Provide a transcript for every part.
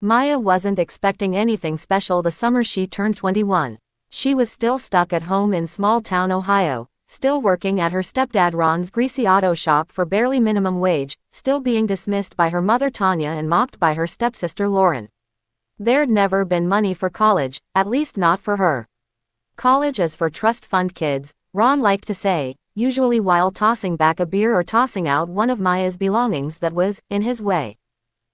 Maya wasn't expecting anything special the summer she turned 21. She was still stuck at home in small-town Ohio, still working at her stepdad Ron's greasy auto shop for barely minimum wage, still being dismissed by her mother Tanya and mocked by her stepsister Lauren. There'd never been money for college, at least not for her. College is for trust fund kids, Ron liked to say, usually while tossing back a beer or tossing out one of Maya's belongings that was in his way.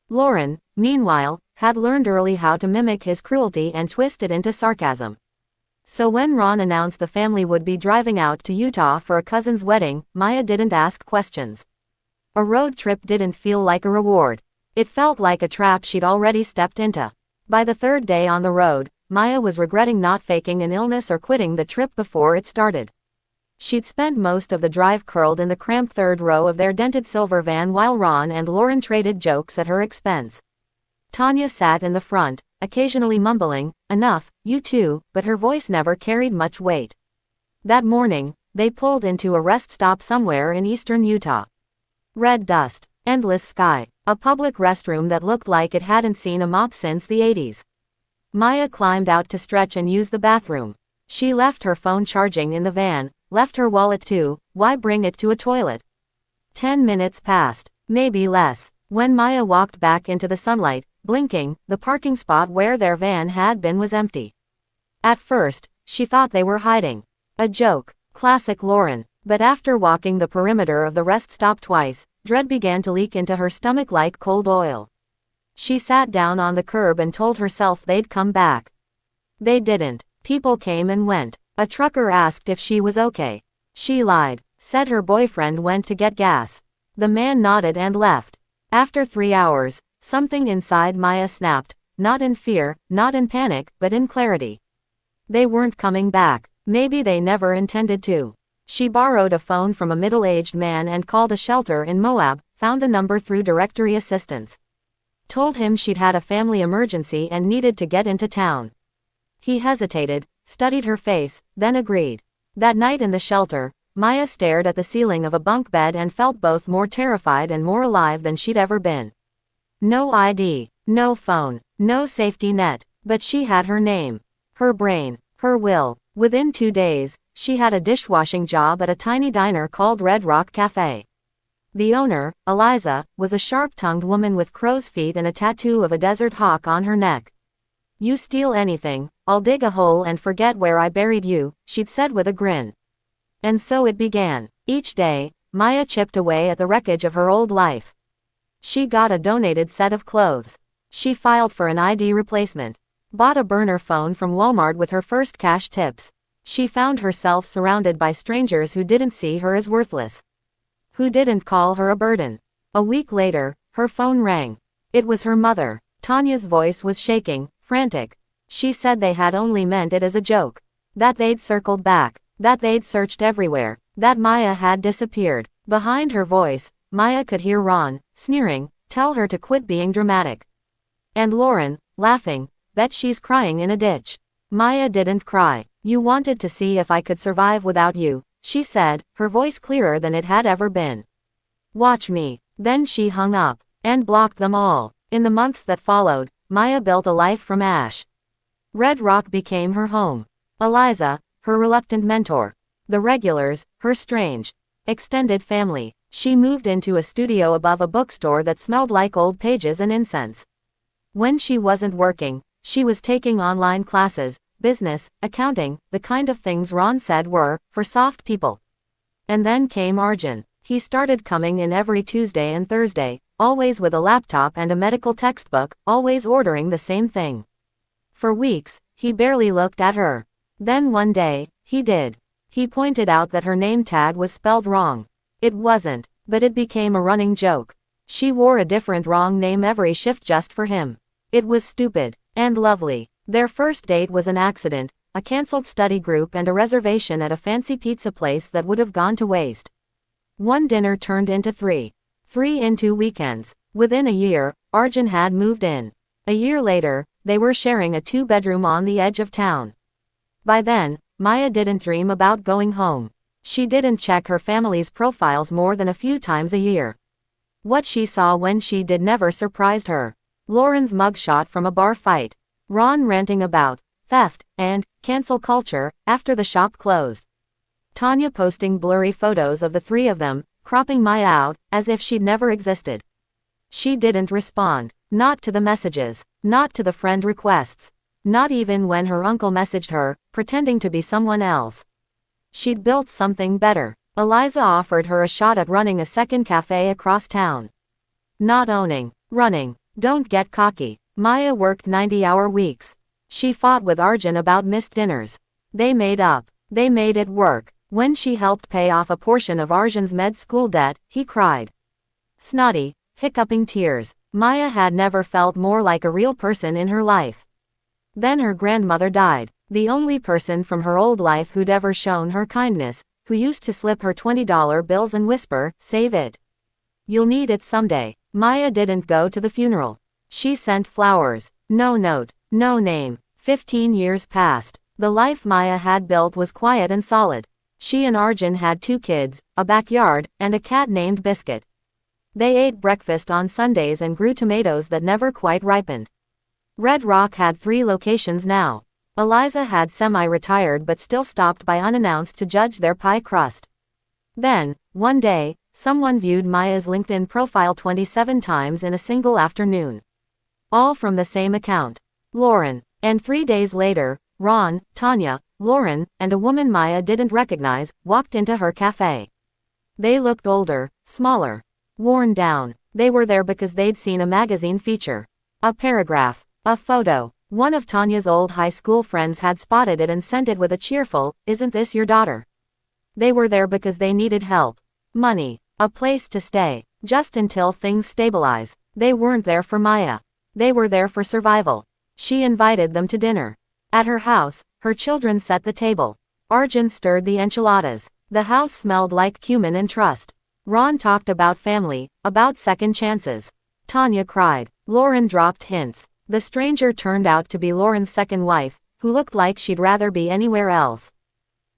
Lauren, meanwhile, had learned early how to mimic his cruelty and twist it into sarcasm. So when Ron announced the family would be driving out to Utah for a cousin's wedding, Maya didn't ask questions. A road trip didn't feel like a reward. It felt like a trap she'd already stepped into. By the third day on the road, Maya was regretting not faking an illness or quitting the trip before it started. She'd spent most of the drive curled in the cramped third row of their dented silver van while Ron and Lauren traded jokes at her expense. Tanya sat in the front, occasionally mumbling, "Enough, you two," but her voice never carried much weight. That morning, they pulled into a rest stop somewhere in eastern Utah. Red dust, endless sky, a public restroom that looked like it hadn't seen a mop since the 80s. Maya climbed out to stretch and use the bathroom. She left her phone charging in the van, left her wallet too. Why bring it to a toilet? 10 minutes passed, maybe less, when Maya walked back into the sunlight. Blinking, the parking spot where their van had been was empty. At first, she thought they were hiding. A joke, classic Lauren. But after walking the perimeter of the rest stop twice, dread began to leak into her stomach like cold oil. She sat down on the curb and told herself they'd come back. They didn't. People came and went. A trucker asked if she was okay. She lied, said her boyfriend went to get gas. The man nodded and left. After 3 hours, something inside Maya snapped, not in fear, not in panic, but in clarity. They weren't coming back. Maybe they never intended to. She borrowed a phone from a middle-aged man and called a shelter in Moab, found the number through directory assistance. Told him she'd had a family emergency and needed to get into town. He hesitated, studied her face, then agreed. That night in the shelter, Maya stared at the ceiling of a bunk bed and felt both more terrified and more alive than she'd ever been. No ID, no phone, no safety net, but she had her name, her brain, her will. Within 2 days, she had a dishwashing job at a tiny diner called Red Rock Cafe. The owner, Eliza, was a sharp-tongued woman with crow's feet and a tattoo of a desert hawk on her neck. "You steal anything, I'll dig a hole and forget where I buried you," she'd said with a grin. And so it began. Each day, Maya chipped away at the wreckage of her old life. She got a donated set of clothes. She filed for an ID replacement. Bought a burner phone from Walmart with her first cash tips. She found herself surrounded by strangers who didn't see her as worthless. Who didn't call her a burden. A week later, her phone rang. It was her mother. Tanya's voice was shaking, frantic. She said they had only meant it as a joke. That they'd circled back. That they'd searched everywhere. That Maya had disappeared. Behind her voice, Maya could hear Ron, sneering, tell her to quit being dramatic. And Lauren, laughing, bet she's crying in a ditch. Maya didn't cry. "You wanted to see if I could survive without you," she said, her voice clearer than it had ever been. "Watch me." Then she hung up, and blocked them all. In the months that followed, Maya built a life from ash. Red Rock became her home. Eliza, her reluctant mentor. The regulars, her strange, extended family. She moved into a studio above a bookstore that smelled like old pages and incense. When she wasn't working, she was taking online classes, business, accounting, the kind of things Ron said were, for soft people. And then came Arjun. He started coming in every Tuesday and Thursday, always with a laptop and a medical textbook, always ordering the same thing. For weeks, he barely looked at her. Then one day, he did. He pointed out that her name tag was spelled wrong. It wasn't, but it became a running joke. She wore a different wrong name every shift just for him. It was stupid, and lovely. Their first date was an accident, a cancelled study group and a reservation at a fancy pizza place that would have gone to waste. One dinner turned into three in 2 weekends. Within a year, Arjun had moved in. A year later, they were sharing a 2-bedroom on the edge of town. By then, Maya didn't dream about going home. She didn't check her family's profiles more than a few times a year. What she saw when she did never surprised her. Lauren's mugshot from a bar fight. Ron ranting about theft and cancel culture after the shop closed. Tanya posting blurry photos of the three of them, cropping Maya out, as if she'd never existed. She didn't respond. Not to the messages. Not to the friend requests. Not even when her uncle messaged her, pretending to be someone else. She'd built something better. Eliza offered her a shot at running a second cafe across town. Not owning. Running. Don't get cocky. Maya worked 90-hour weeks. She fought with Arjun about missed dinners. They made up. They made it work. When she helped pay off a portion of Arjun's med school debt, he cried. Snotty, hiccuping tears. Maya had never felt more like a real person in her life. Then her grandmother died, the only person from her old life who'd ever shown her kindness, who used to slip her $20 bills and whisper, "Save it. You'll need it someday." Maya didn't go to the funeral. She sent flowers. No note, no name. 15 years passed. The life Maya had built was quiet and solid. She and Arjun had 2 kids, a backyard, and a cat named Biscuit. They ate breakfast on Sundays and grew tomatoes that never quite ripened. Red Rock had 3 locations now. Eliza had semi-retired but still stopped by unannounced to judge their pie crust. Then, one day, someone viewed Maya's LinkedIn profile 27 times in a single afternoon. All from the same account. Lauren. And 3 days later, Ron, Tanya, Lauren, and a woman Maya didn't recognize, walked into her cafe. They looked older, smaller, worn down. They were there because they'd seen a magazine feature. A paragraph. A photo. One of Tanya's old high school friends had spotted it and sent it with a cheerful, "Isn't this your daughter?" They were there because they needed help. Money. A place to stay. Just until things stabilize. They weren't there for Maya. They were there for survival. She invited them to dinner. At her house, her children set the table. Arjun stirred the enchiladas. The house smelled like cumin and trust. Ron talked about family, about second chances. Tanya cried. Lauren dropped hints. The stranger turned out to be Lauren's second wife, who looked like she'd rather be anywhere else.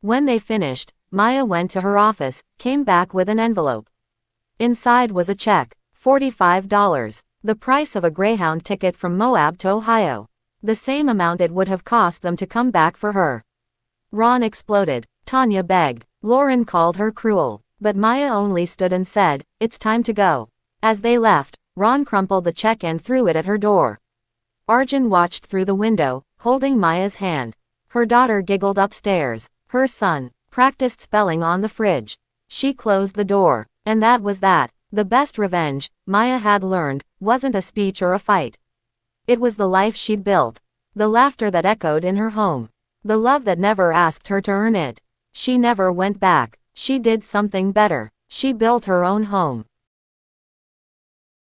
When they finished, Maya went to her office, came back with an envelope. Inside was a check. $45. The price of a Greyhound ticket from Moab to Ohio. The same amount it would have cost them to come back for her. Ron exploded. Tanya begged. Lauren called her cruel. But Maya only stood and said, "It's time to go." As they left, Ron crumpled the check and threw it at her door. Arjun watched through the window, holding Maya's hand. Her daughter giggled upstairs. Her son practiced spelling on the fridge. She closed the door. And that was that. The best revenge, Maya had learned, wasn't a speech or a fight. It was the life she'd built. The laughter that echoed in her home. The love that never asked her to earn it. She never went back. She did something better. She built her own home.